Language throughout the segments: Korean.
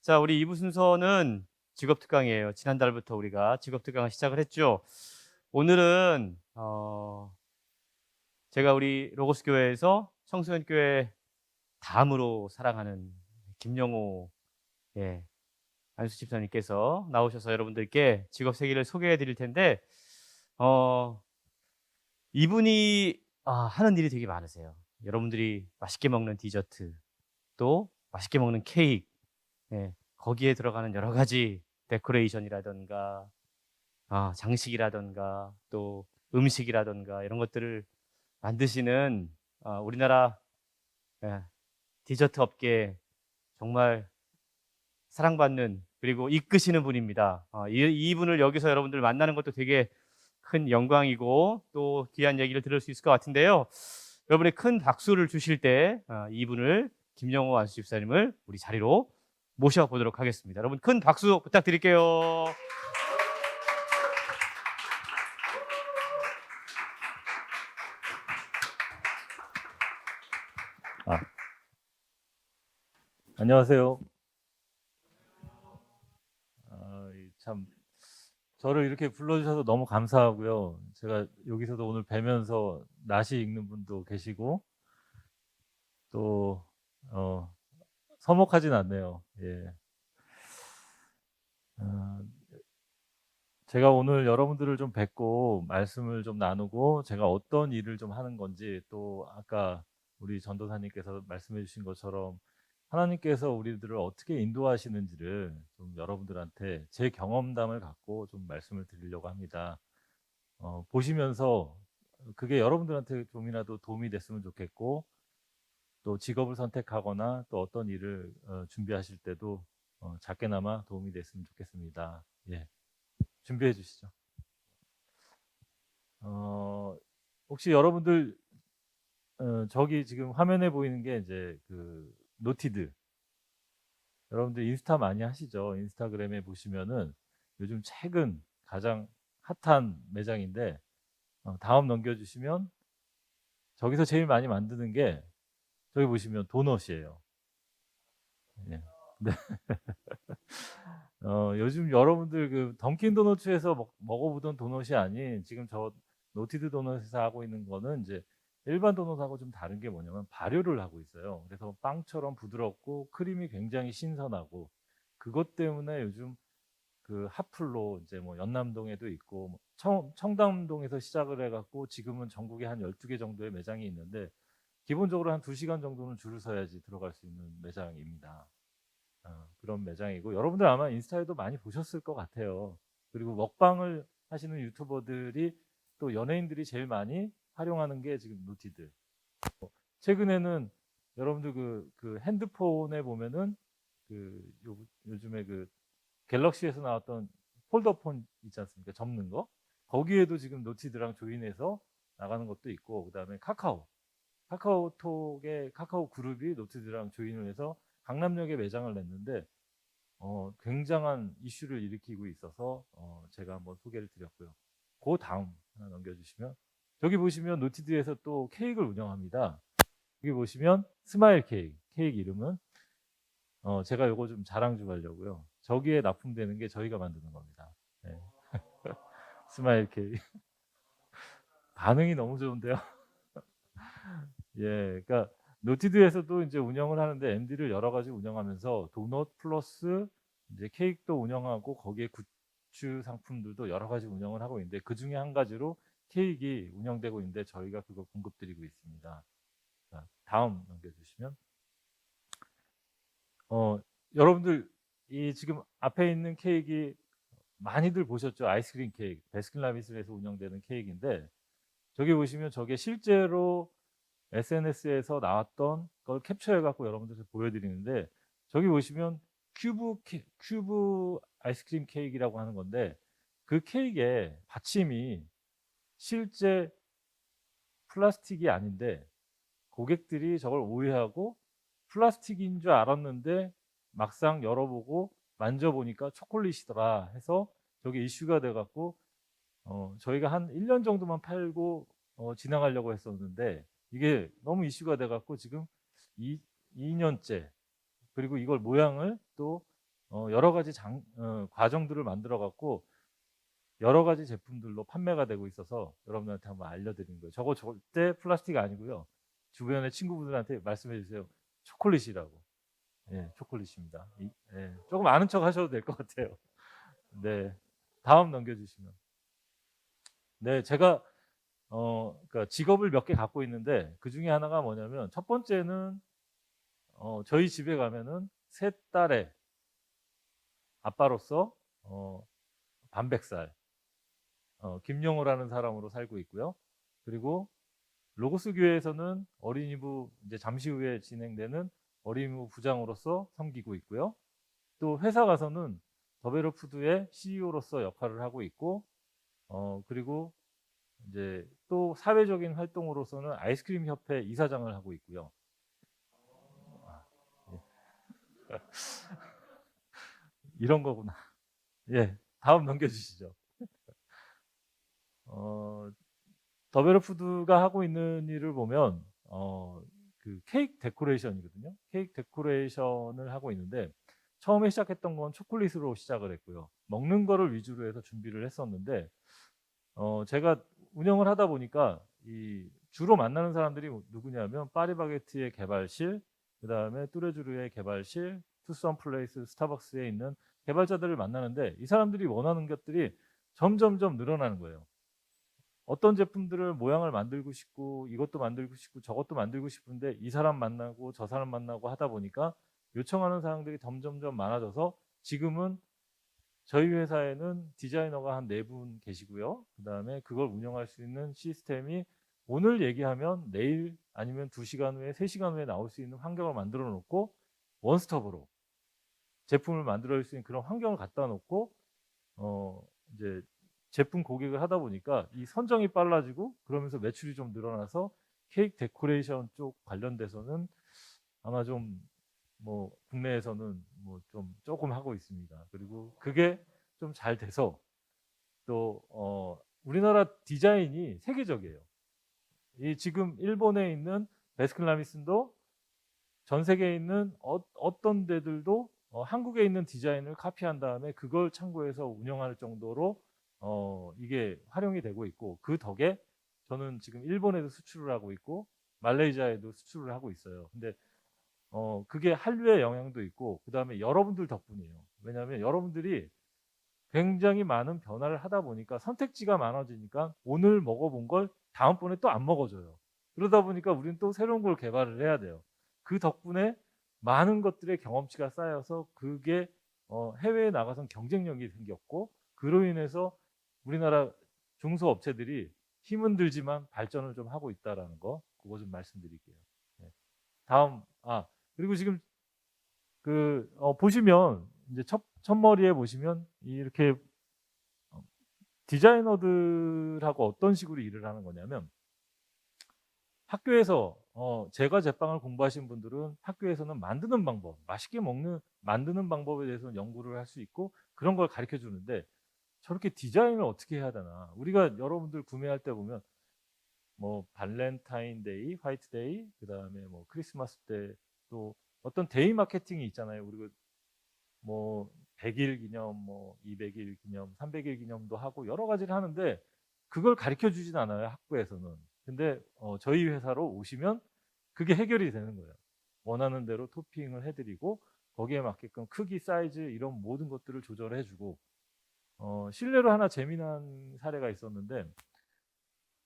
자, 우리 2부 순서는 직업 특강이에요. 지난달부터 우리가 직업 특강을 시작을 했죠. 오늘은 제가 우리 로고스 교회에서 청소년 교회 다음으로 사랑하는 김영호 안수 집사님께서 나오셔서 여러분들께 직업 세계를 소개해 드릴 텐데 이분이 하는 일이 되게 많으세요. 여러분들이 맛있게 먹는 디저트, 또 맛있게 먹는 케이크, 거기에 들어가는 여러 가지 데코레이션이라든가 장식이라든가 또 음식이라든가 이런 것들을 만드시는 우리나라 예, 디저트 업계에 정말 사랑받는 그리고 이끄시는 분입니다. 이분을 여기서 여러분들 만나는 것도 되게 큰 영광이고 또 귀한 얘기를 들을 수 있을 것 같은데요. 여러분의 큰 박수를 주실 때 이분을 김영호 안수 집사님을 우리 자리로 모셔보도록 하겠습니다. 여러분 큰 박수 부탁드릴게요. 안녕하세요. 참 저를 이렇게 불러주셔서 너무 감사하고요. 제가 여기서도 오늘 뵈면서 낯이 익는 분도 계시고 또 서먹하진 않네요. 예. 제가 오늘 여러분들을 좀 뵙고 말씀을 좀 나누고 제가 어떤 일을 좀 하는 건지, 또 아까 우리 전도사님께서 말씀해 주신 것처럼 하나님께서 우리들을 어떻게 인도하시는지를 좀 여러분들한테 제 경험담을 갖고 좀 말씀을 드리려고 합니다. 보시면서 그게 여러분들한테 좀이라도 도움이 됐으면 좋겠고, 또 직업을 선택하거나 또 어떤 일을 준비하실 때도 작게나마 도움이 됐으면 좋겠습니다. 예, 준비해 주시죠. 혹시 여러분들 저기 지금 화면에 보이는 게 이제 그 노티드, 여러분들 인스타 많이 하시죠? 인스타그램에 보시면은 요즘 최근 가장 핫한 매장인데, 다음 넘겨주시면 저기서 제일 많이 만드는 게 저기 보시면 도넛이에요. 예. 네. 요즘 여러분들 그 던킨 도너츠에서 먹어보던 도넛이 아닌, 지금 저 노티드 도넛에서 하고 있는 거는 이제 일반 도넛하고 좀 다른 게 뭐냐면 발효를 하고 있어요. 그래서 빵처럼 부드럽고 크림이 굉장히 신선하고, 그것 때문에 요즘 그 핫플로 이제 뭐 연남동에도 있고 뭐 청담동에서 시작을 해갖고 지금은 전국에 한 12개 정도의 매장이 있는데, 기본적으로 한 2시간 정도는 줄을 서야지 들어갈 수 있는 매장입니다. 그런 매장이고, 여러분들 아마 인스타에도 많이 보셨을 것 같아요. 그리고 먹방을 하시는 유튜버들이, 또 연예인들이 제일 많이 활용하는 게 지금 노티드. 최근에는 여러분들 그 핸드폰에 보면은 요즘에 그 갤럭시에서 나왔던 폴더폰 있지 않습니까? 접는 거. 거기에도 지금 노티드랑 조인해서 나가는 것도 있고, 그다음에 카카오톡의 카카오 그룹이 노티드랑 조인을 해서 강남역에 매장을 냈는데 굉장한 이슈를 일으키고 있어서 제가 한번 소개를 드렸고요. 그 다음 하나 넘겨주시면, 저기 보시면 노티드에서 또 케이크를 운영합니다. 여기 보시면 스마일 케이크 이름은 제가 요거 좀 자랑 좀 하려고요. 저기에 납품되는 게 저희가 만드는 겁니다. 네. 스마일 케이크. 반응이 너무 좋은데요. 예, 그러니까 노티드에서도 이제 운영을 하는데, MD를 여러 가지 운영하면서 도넛 플러스 이제 케이크도 운영하고, 거기에 굿즈 상품들도 여러 가지 운영을 하고 있는데, 그 중에 한 가지로 케이크가 운영되고 있는데 저희가 그거 공급드리고 있습니다. 자, 다음 넘겨주시면, 여러분들 이 지금 앞에 있는 케이크 많이들 보셨죠? 아이스크림 케이크, 베스킨라빈스에서 운영되는 케이크인데, 저기 보시면 저게 실제로 SNS에서 나왔던 걸 캡처해 갖고 여러분들한테 보여드리는데, 저기 보시면 큐브 아이스크림 케이크라고 하는 건데, 그 케이크의 받침이 실제 플라스틱이 아닌데, 고객들이 저걸 오해하고 플라스틱인 줄 알았는데 막상 열어보고 만져보니까 초콜릿이더라 해서 저게 이슈가 돼 갖고 저희가 한 1년 정도만 팔고 지나가려고 했었는데, 이게 너무 이슈가 돼 갖고 지금 2년째, 그리고 이걸 모양을 또 여러 가지 과정들을 만들어 갖고 여러 가지 제품들로 판매가 되고 있어서 여러분들한테 한번 알려드리는 거예요. 저거 절대 플라스틱 아니고요. 주변의 친구분들한테 말씀해 주세요. 초콜릿이라고. 예, 초콜릿입니다. 예, 조금 아는 척 하셔도 될 것 같아요. 네, 다음 넘겨주시면. 네, 제가 그러니까 직업을 몇 개 갖고 있는데 그 중에 하나가 뭐냐면 첫 번째는 저희 집에 가면은 셋 딸의 아빠로서 반백살 김영호라는 사람으로 살고 있고요. 그리고 로고스 교회에서는 어린이부 이제 잠시 후에 진행되는 어린이부 부장으로서 섬기고 있고요. 또 회사 가서는 더베로푸드의 CEO로서 역할을 하고 있고 그리고 이제 또 사회적인 활동으로서는 아이스크림 협회 이사장을 하고 있고요. 아, 예. 이런 거구나. 예, 다음 넘겨주시죠. 어, 더베로푸드가 하고 있는 일을 보면 그 케이크 데코레이션이거든요. 케이크 데코레이션을 하고 있는데 처음에 시작했던 건 초콜릿으로 시작을 했고요. 먹는 거를 위주로 해서 준비를 했었는데 제가 운영을 하다 보니까 이 주로 만나는 사람들이 누구냐면 파리바게트의 개발실, 그다음에 뚜레쥬르의 개발실, 투썸 플레이스, 스타벅스에 있는 개발자들을 만나는데 이 사람들이 원하는 것들이 점점점 늘어나는 거예요. 어떤 제품들을 모양을 만들고 싶고 이것도 만들고 싶고 저것도 만들고 싶은데 이 사람 만나고 저 사람 만나고 하다 보니까 요청하는 사람들이 점점점 많아져서 지금은 저희 회사에는 디자이너가 한 4분 계시고요. 그다음에 그걸 운영할 수 있는 시스템이 오늘 얘기하면 내일 아니면 2시간 후에 3시간 후에 나올 수 있는 환경을 만들어 놓고 원스톱으로 제품을 만들어낼 수 있는 그런 환경을 갖다 놓고 이제 제품 고객을 하다 보니까 이 선정이 빨라지고 그러면서 매출이 좀 늘어나서 케이크 데코레이션 쪽 관련돼서는 아마 좀 뭐 국내에서는 뭐 좀 조금 하고 있습니다. 그리고 그게 좀 잘 돼서 또 우리나라 디자인이 세계적이에요. 이 지금 일본에 있는 베스킨라빈스도 전 세계에 있는 어떤 데들도 한국에 있는 디자인을 카피한 다음에 그걸 참고해서 운영할 정도로 이게 활용이 되고 있고 그 덕에 저는 지금 일본에도 수출을 하고 있고 말레이시아에도 수출을 하고 있어요. 근데 그게 한류의 영향도 있고 그다음에 여러분들 덕분이에요. 왜냐하면 여러분들이 굉장히 많은 변화를 하다 보니까 선택지가 많아지니까 오늘 먹어본 걸 다음번에 또 안 먹어줘요. 그러다 보니까 우리는 또 새로운 걸 개발을 해야 돼요. 그 덕분에 많은 것들의 경험치가 쌓여서 그게 해외에 나가선 경쟁력이 생겼고 그로 인해서 우리나라 중소업체들이 힘은 들지만 발전을 좀 하고 있다라는 거 그거 좀 말씀드릴게요. 네. 다음 그리고 지금 보시면 이제 첫머리에 보시면 이렇게 디자이너들하고 어떤 식으로 일을 하는 거냐면 학교에서 제과 제빵을 공부하신 분들은 학교에서는 만드는 방법, 맛있게 만드는 방법에 대해서 연구를 할 수 있고 그런 걸 가르쳐 주는데 저렇게 디자인을 어떻게 해야 되나? 우리가 여러분들 구매할 때 보면 뭐 발렌타인데이, 화이트데이, 그다음에 뭐 크리스마스 때 또 어떤 데이 마케팅이 있잖아요. 그리고 뭐 100일 기념, 뭐 200일 기념, 300일 기념도 하고 여러 가지를 하는데 그걸 가르쳐 주진 않아요, 학부에서는. 근데 저희 회사로 오시면 그게 해결이 되는 거예요. 원하는 대로 토핑을 해드리고 거기에 맞게끔 크기, 사이즈 이런 모든 것들을 조절해 주고 실례로 하나 재미난 사례가 있었는데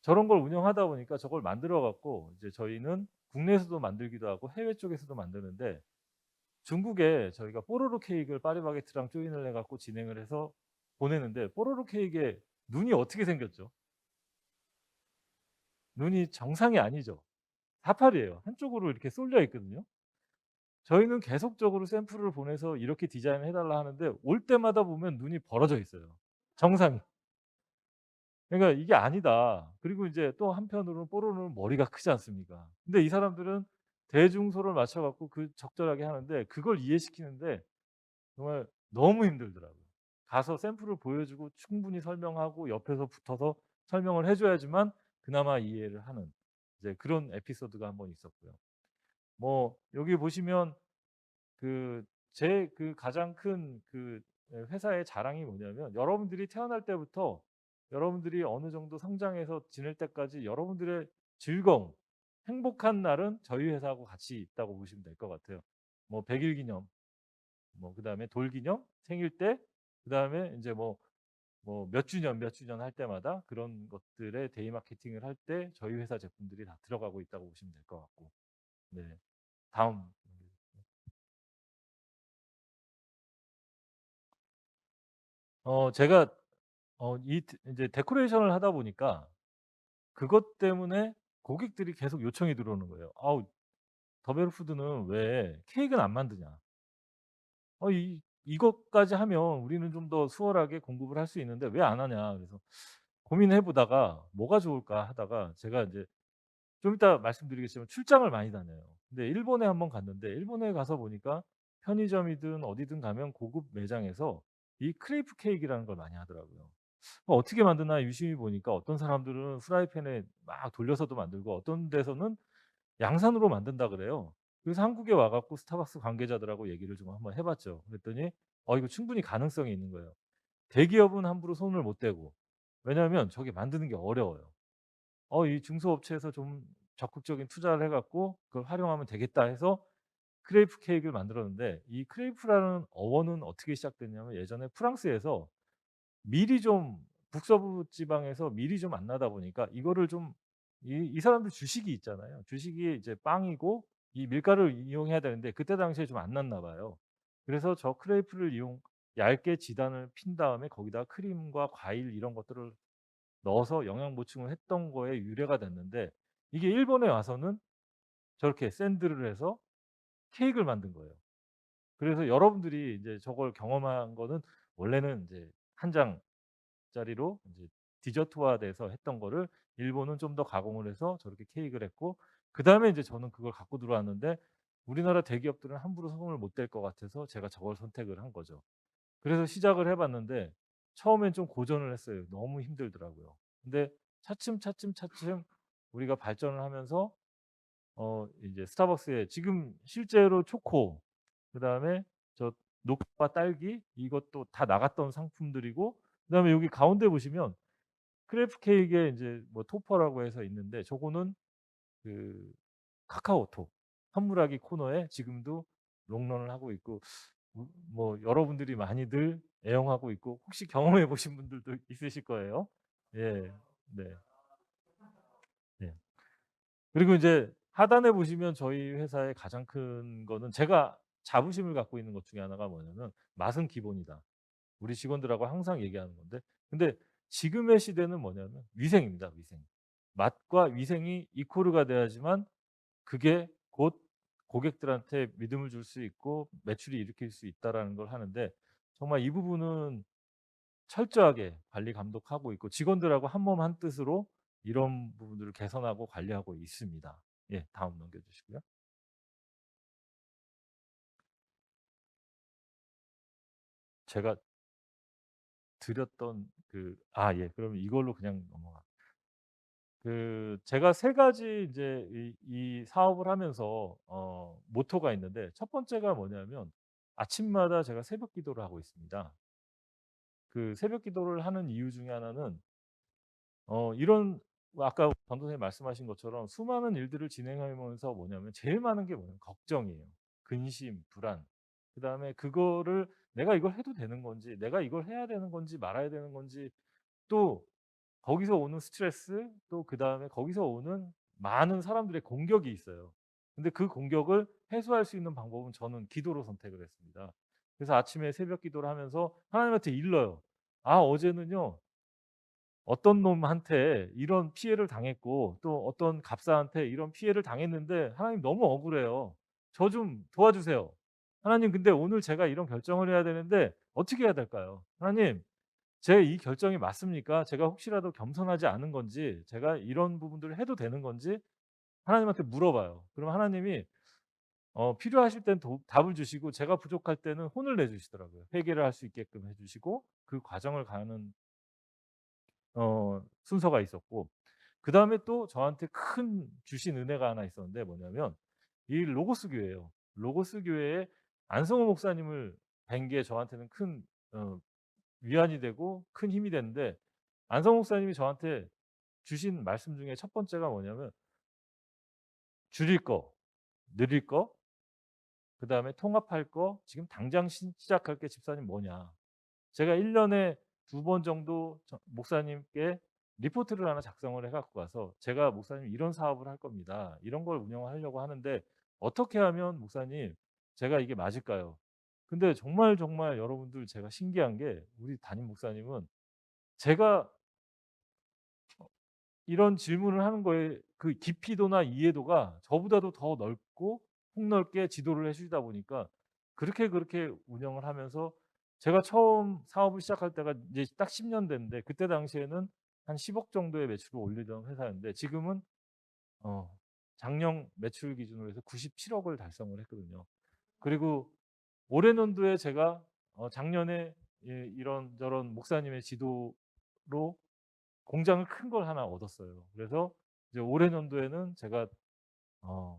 저런 걸 운영하다 보니까 저걸 만들어 갖고 이제 저희는 국내에서도 만들기도 하고 해외 쪽에서도 만드는데 중국에 저희가 뽀로로 케이크를 파리바게트랑 조인을 해 갖고 진행을 해서 보내는데 뽀로로 케이크에 눈이 어떻게 생겼죠? 눈이 정상이 아니죠. 사팔이에요. 한쪽으로 이렇게 쏠려 있거든요. 저희는 계속적으로 샘플을 보내서 이렇게 디자인을 해 달라 하는데 올 때마다 보면 눈이 벌어져 있어요. 정상이. 그러니까 이게 아니다. 그리고 이제 또 한편으로는 뽀로로는 머리가 크지 않습니까? 근데 이 사람들은 대중소를 맞춰 갖고 그 적절하게 하는데 그걸 이해시키는데 정말 너무 힘들더라고요. 가서 샘플을 보여주고 충분히 설명하고 옆에서 붙어서 설명을 해 줘야지만 그나마 이해를 하는 이제 그런 에피소드가 한 번 있었고요. 뭐 여기 보시면 그 제 그 가장 큰 그 회사의 자랑이 뭐냐면 여러분들이 태어날 때부터 여러분들이 어느 정도 성장해서 지낼 때까지 여러분들의 즐거움, 행복한 날은 저희 회사하고 같이 있다고 보시면 될 것 같아요. 뭐 100일 기념, 뭐 그다음에 돌 기념, 생일 때, 그다음에 인제 몇 주년, 몇 주년 할 때마다 그런 것들의 데이 마케팅을 할 때 저희 회사 제품들이 다 들어가고 있다고 보시면 될 것 같고. 네. 다음. 제가 이 인제 데코레이션을 하다 보니까 그것 때문에 고객들이 계속 요청이 들어오는 거예요. "아우, 더베르푸드는 왜 케이크는 안 만드냐? 이것까지 하면 우리는 좀 더 수월하게 공급을 할 수 있는데 왜 안 하냐?" 그래서 고민해 보다가 '뭐가 좋을까?' 하다가 제가 인제 좀 이따 말씀드리겠지만 출장을 많이 다녀요. 근데 일본에 한번 갔는데 일본에 가서 보니까 편의점이든 어디든 가면 고급 매장에서 이 크레이프 케이크라는 걸 많이 하더라고요. 어떻게 만드나 유심히 보니까 어떤 사람들은 프라이팬에 막 돌려서도 만들고 어떤 데서는 양산으로 만든다 그래요. 그래서 한국에 와 갖고 스타벅스 관계자들하고 얘기를 좀 한번 해 봤죠. 그랬더니 이거 충분히 가능성이 있는 거예요. 대기업은 함부로 손을 못 대고. 왜냐하면 저게 만드는 게 어려워요. 이 중소업체에서 좀 적극적인 투자를 해 갖고 '그걸 활용하면 되겠다.' 해서 크레이프 케이크를 만들었는데, 이 크레이프라는 어원은 어떻게 시작됐냐면 예전에 프랑스에서 밀이 좀 북서부 지방에서 밀이 좀 안 나다 보니까 이거를 좀 이 사람들 주식이 있잖아요. 주식이 이제 빵이고 이 밀가루를 이용해야 되는데 그때 당시에 좀 안 났나 봐요. 그래서 저 크레이프를 얇게 지단을 핀 다음에 거기다가 크림과 과일 이런 것들을 넣어서 영양 보충을 했던 거에 유래가 됐는데, 이게 일본에 와서는 저렇게 샌드를 해서 케이크를 만든 거예요. 그래서 여러분들이 인제 저걸 경험한 거는 원래는 인제 한 장짜리로 인제 디저트화돼서 했던 거를 일본은 좀 더 가공을 해서 저렇게 케이크를 했고, 그다음에 인제 저는 그걸 갖고 들어왔는데 우리나라 대기업들은 함부로 손을 못 댈 것 같아서 제가 저걸 선택을 한 거죠. 그래서 시작을 해 봤는데 처음엔 좀 고전을 했어요. 너무 힘들더라고요. 근데 차츰 우리가 발전을 하면서 이제 스타벅스에 지금 실제로 초코, 그다음에 저 녹과 딸기 이것도 다 나갔던 상품들이고, 그다음에 여기 가운데 보시면 크레이프 케이크에 인제 뭐 토퍼라고 해서 있는데 저거는 그 카카오톡 선물하기 코너에 지금도 롱런을 하고 있고, 뭐 여러분들이 많이들 애용하고 있고 혹시 경험해 보신 분들도 있으실 거예요. 예. 네. 네. 그리고 인제 하단에 보시면 저희 회사의 가장 큰 거는 제가 자부심을 갖고 있는 것 중에 하나가 뭐냐면 "맛은 기본이다." 우리 직원들하고 항상 얘기하는 건데, 근데 지금의 시대는 뭐냐면 위생입니다, 위생. 맛과 위생이 이퀄가 돼야지만 그게 곧 고객들한테 믿음을 줄 수 있고 매출이 일으킬 수 있다라는 걸 하는데, 정말 이 부분은 철저하게 관리 감독하고 있고 직원들하고 한몸 한뜻으로 이런 부분들을 개선하고 관리하고 있습니다. 예, 다음 넘겨 주시고요. 제가 드렸던 예, 그러면 이걸로 그냥 넘어가 제가 세 가지 인제 이 사업을 하면서 모토가 있는데, 첫 번째가 뭐냐면 아침마다 제가 새벽 기도를 하고 있습니다. 그 새벽 기도를 하는 이유 중에 하나는 이런 아까 전 선생님 말씀하신 것처럼 수많은 일들을 진행하면서 뭐냐면 제일 많은 게 뭐냐면 걱정이에요. 근심, 불안. 그다음에 그거를 내가 이걸 해도 되는 건지, 내가 이걸 해야 되는 건지 말아야 되는 건지, 또 거기서 오는 스트레스, 또 그다음에 거기서 오는 많은 사람들의 공격이 있어요. 근데 그 공격을 해소할 수 있는 방법은 저는 기도로 선택을 했습니다. 그래서 아침에 새벽 기도를 하면서 하나님한테 일러요. 어제는요, 어떤 놈한테 이런 피해를 당했고 또 어떤 갑사한테 이런 피해를 당했는데 하나님 너무 억울해요. 저 좀 도와주세요. 하나님, 근데 오늘 제가 이런 결정을 해야 되는데 어떻게 해야 될까요? 하나님, 제 이 결정이 맞습니까? 제가 혹시라도 겸손하지 않은 건지, 제가 이런 부분들을 해도 되는 건지 하나님한테 물어봐요. 그럼 하나님이 필요하실 땐 답을 주시고 제가 부족할 때는 혼을 내 주시더라고요. 회개를 할 수 있게끔 해 주시고 그 과정을 가는 순서가 있었고, 그다음에 또 저한테 큰 주신 은혜가 하나 있었는데 뭐냐면 이 로고스 교회예요. 로고스 교회에 안성호 목사님을 뵌 게 저한테는 큰 위안이 되고 큰 힘이 됐는데, 안성호 목사님이 저한테 주신 말씀 중에 첫 번째가 뭐냐면 줄일 거, 늘릴 거, 그다음에 통합할 거, 지금 당장 시작할 게 집사님 뭐냐. 제가 1 년에 2번 정도 목사님께 리포트를 하나 작성을 해 갖고 가서 "제가 목사님 이런 사업을 할 겁니다. 이런 걸 운영하려고 하는데 어떻게 하면 목사님 제가 이게 맞을까요?" 근데 정말, 정말 여러분들 제가 신기한 게, 우리 담임 목사님은 제가 이런 질문을 하는 거에 그 깊이도나 이해도가 저보다도 더 넓고 폭넓게 지도를 해 주시다 보니까 그렇게 운영을 하면서, 제가 처음 사업을 시작할 때가 이제 딱 10년 됐는데, 그때 당시에는 한 10억 정도의 매출을 올리던 회사였는데 지금은 어 작년 매출 기준으로 해서 97억을 달성을 했거든요. 그리고 올해 연도에 제가 작년에 이런저런 목사님의 지도로 공장을 큰 걸 하나 얻었어요. 그래서 이제 올해 연도에는 제가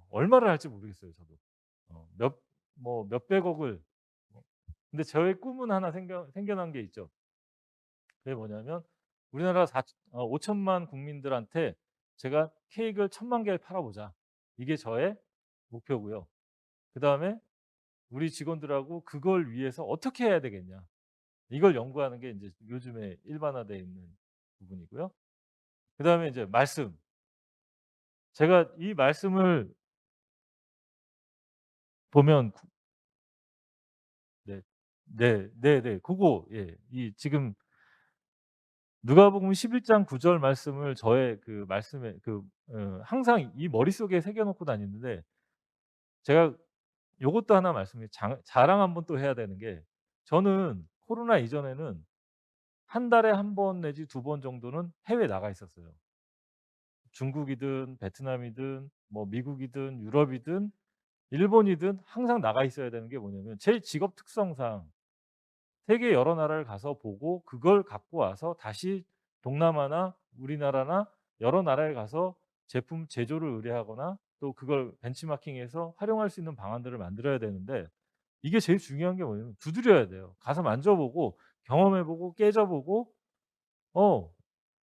얼마를 할지 모르겠어요 저도. 몇백억을, 뭐 근데 저의 꿈은 하나 생겨난 게 있죠. 그게 뭐냐면 우리나라 5천만 국민들한테 제가 케이크를 1,000,000 개를 팔아 보자. 이게 저의 목표고요. 그다음에 우리 직원들하고 그걸 위해서 어떻게 해야 되겠냐. 이걸 연구하는 게 인제 요즘에 일반화되어 있는 부분이고요. 그다음에 이제 말씀. 제가 이 말씀을 보면 네. 네네네. 고거, 예. 이 지금 누가복음 11장 9절 말씀을 저의 그 말씀에 항상 이 머릿속에 새겨 놓고 다니는데, 제가 요것도 하나 말씀을 자랑 한번 또 해야 되는 게, 저는 코로나 이전에는 한 달에 한 번 내지 2번 정도는 해외에 나가 있었어요. 중국이든 베트남이든 뭐 미국이든 유럽이든 일본이든 항상 나가 있어야 되는 게 뭐냐면, 제 직업 특성상 세계 여러 나라를 가서 보고 그걸 갖고 와서 다시 동남아나 우리나라나 여러 나라에 가서 제품 제조를 의뢰하거나 또 그걸 벤치마킹해서 활용할 수 있는 방안들을 만들어야 되는데, 이게 제일 중요한 게 뭐냐면 두드려야 돼요. 가서 만져보고 경험해 보고 깨져 보고. 어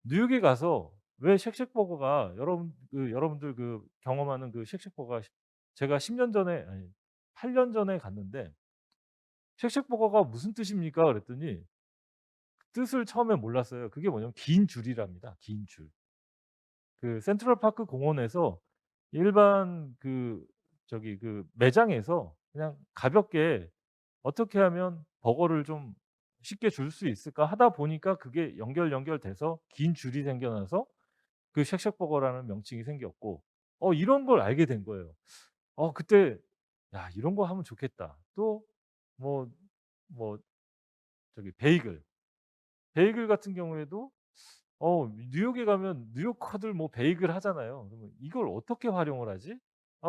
뉴욕에 가서 왜 쉑쉑버거가, 여러분들 경험하는 그 쉑쉑버거가, 제가 10년 전에, 아니 8년 전에 갔는데 "쉑쉑버거가 무슨 뜻입니까?" 그랬더니 뜻을 처음에 몰랐어요. 그게 뭐냐면 긴 줄이랍니다, 긴 줄. 그 센트럴파크 공원에서 일반 매장에서 그냥 가볍게 '어떻게 하면 버거를 좀 쉽게 줄 수 있을까?' 하다 보니까 그게 연결돼서 긴 줄이 생겨나서 그 쉑쉑버거라는 명칭이 생겼고, 이런 걸 알게 된 거예요. 그때 '야 이런 거 하면 좋겠다.' 또 뭐 뭐 베이글. 베이글 같은 경우에도 뉴욕에 가면 뉴요커들 뭐 베이글 하잖아요. 그러면 '이걸 어떻게 활용을 하지?'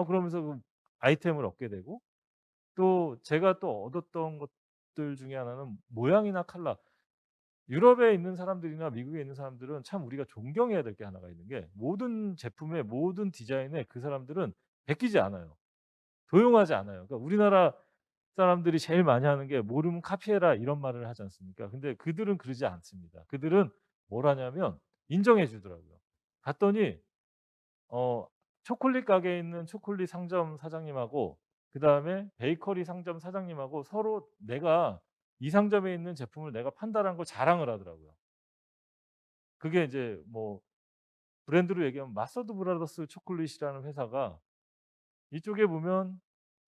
그러면서 그 아이템을 얻게 되고, 또 제가 또 얻었던 것들 중에 하나는 모양이나 컬러. 유럽에 있는 사람들이나 미국에 있는 사람들은 참 우리가 존경해야 될 게 하나가 있는 게, 모든 제품의 모든 디자인에 그 사람들은 베끼지 않아요. 도용하지 않아요. 그러니까 우리나라 사람들이 제일 많이 하는 게 "모르면 카피해라." 이런 말을 하지 않습니까? 근데 그들은 그러지 않습니다. 그들은 뭘 하냐면 인정해 주더라고요. 갔더니 어 초콜릿 가게에 있는 초콜릿 상점 사장님하고 그다음에 베이커리 상점 사장님하고 서로 내가 이 상점에 있는 제품을 내가 판다라는 걸 자랑을 하더라고요. 그게 이제 뭐 브랜드로 얘기하면 마서드 브라더스 초콜릿이라는 회사가, 이쪽에 보면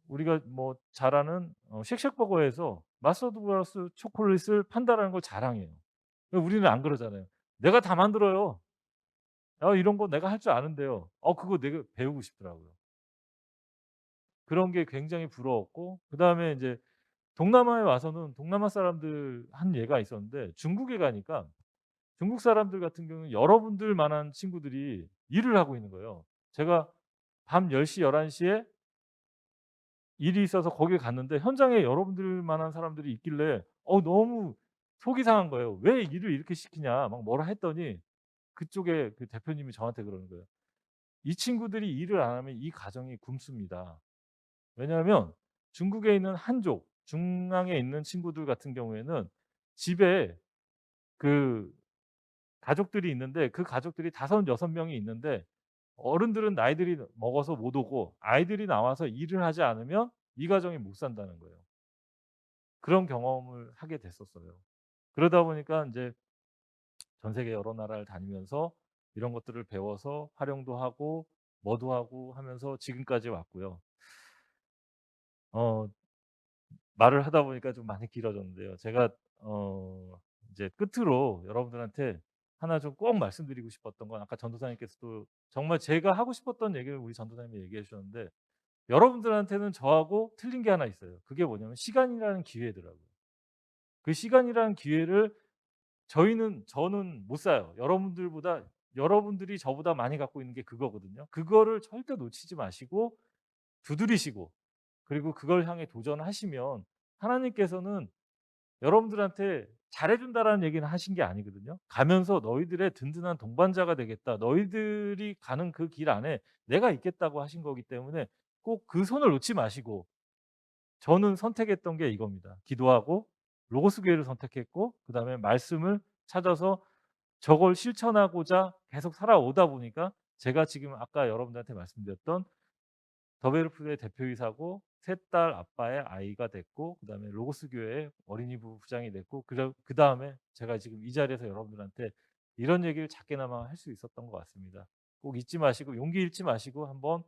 우리가 뭐 잘 아는 쉑쉑버거에서 마서드 브라더스 초콜릿을 판다라는 걸 자랑해요. 우리는 안 그러잖아요. "내가 다 만들어요. 이런 거 내가 할 줄 아는데요." 그거 내가 배우고 싶더라고요. 그런 게 굉장히 부러웠고, 그다음에 인제 동남아에 와서는 동남아 사람들 한 예가 있었는데, 중국에 가니까 중국 사람들 같은 경우는 여러분들만한 친구들이 일을 하고 있는 거예요. 제가 밤 10 시 11 시에 일이 있어서 거기 갔는데 현장에 여러분들만한 사람들이 있길래 너무 속이 상한 거예요. "왜 일을 이렇게 시키냐." 막 뭐라 했더니 그쪽에 그 대표님이 저한테 그러는 거예요. "이 친구들이 일을 안 하면 이 가정이 굶습니다. 왜냐하면 중국에 있는 한족, 중앙에 있는 친구들 같은 경우에는 집에 그 가족들이 있는데 그 가족들이 5-6 명이 있는데 어른들은 나이들이 먹어서 못 오고 아이들이 나와서 일을 하지 않으면 이 가정이 못 산다는 거예요. 그런 경험을 하게 됐었어요. 그러다 보니까 인제 전 세계 여러 나라를 다니면서 이런 것들을 배워서 활용도 하고 뭐도 하고 하면서 지금까지 왔고요. 어 말을 하다 보니까 좀 많이 길어졌는데요. 제가 이제 끝으로 여러분들한테 하나 좀 꼭 말씀드리고 싶었던 건 아까 전도사님께서도 정말 제가 하고 싶었던 얘기를 우리 전도사님이 얘기해 주셨는데 여러분들한테는 저하고 틀린 게 하나 있어요. 그게 뭐냐면 시간이라는 기회더라고요. 그 시간이라는 기회를 저는 못 사요. 여러분들이 저보다 많이 갖고 있는 게 그거거든요. 그거를 절대 놓치지 마시고 두드리시고 그리고 그걸 향해 도전하시면 하나님께서는 여러분들한테 잘해 준다라는 얘기는 하신 게 아니거든요. 가면서 "너희들의 든든한 동반자가 되겠다. 너희들이 가는 그 길 안에 내가 있겠다."고 하신 거기 때문에 꼭 그 손을 놓지 마시고 저는 선택했던 게 이겁니다. 기도하고 로고스 교회를 선택했고 그다음에 말씀을 찾아서 저걸 실천하고자 계속 살아오다 보니까 제가 지금 아까 여러분들한테 말씀드렸던 더베르푸드의 대표이사고 셋 딸 아빠의 아이가 됐고 그다음에 로고스 교회의 어린이부 부장이 됐고 그다음에 제가 지금 이 자리에서 여러분들한테 이런 얘기를 작게나마 할 수 있었던 것 같습니다. 꼭 잊지 마시고 용기 잃지 마시고 한번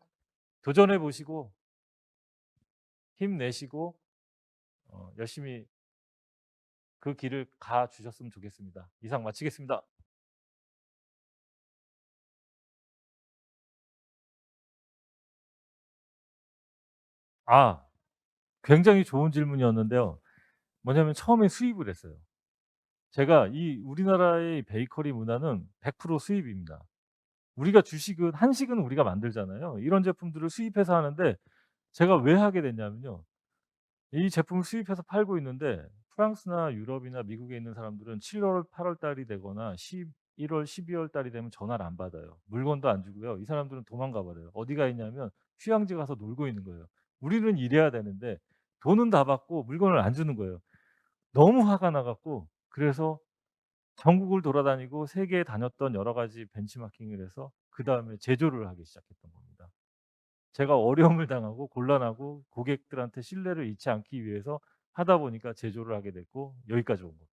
도전해 보시고 힘내시고 열심히 그 길을 가 주셨으면 좋겠습니다. 이상 마치겠습니다. 아 굉장히 좋은 질문이었는데요. 뭐냐면 처음에 수입을 했어요. 제가 이 우리나라의 베이커리 문화는 100% 수입입니다. 우리가 주식은 한식은 우리가 만들잖아요. 이런 제품들을 수입해서 하는데 제가 왜 하게 됐냐면요. 이 제품을 수입해서 팔고 있는데 프랑스나 유럽이나 미국에 있는 사람들은 7 월, 8월 달이 되거나 11 월, 12월 달이 되면 전화를 안 받아요. 물건도 안 주고요. 이 사람들은 도망가 버려요. 어디 가 있냐면 휴양지 가서 놀고 있는 거예요. 우리는 일해야 되는데 돈은 다 받고 물건을 안 주는 거예요. 너무 화가 나 갖고 그래서 전국을 돌아다니고 세계에 다녔던 여러 가지 벤치마킹을 해서 그다음에 제조를 하기 시작했던 겁니다. 제가 어려움을 당하고 곤란하고 고객들한테 신뢰를 잃지 않기 위해서 하다 보니까 제조를 하게 됐고 여기까지 온 겁니다.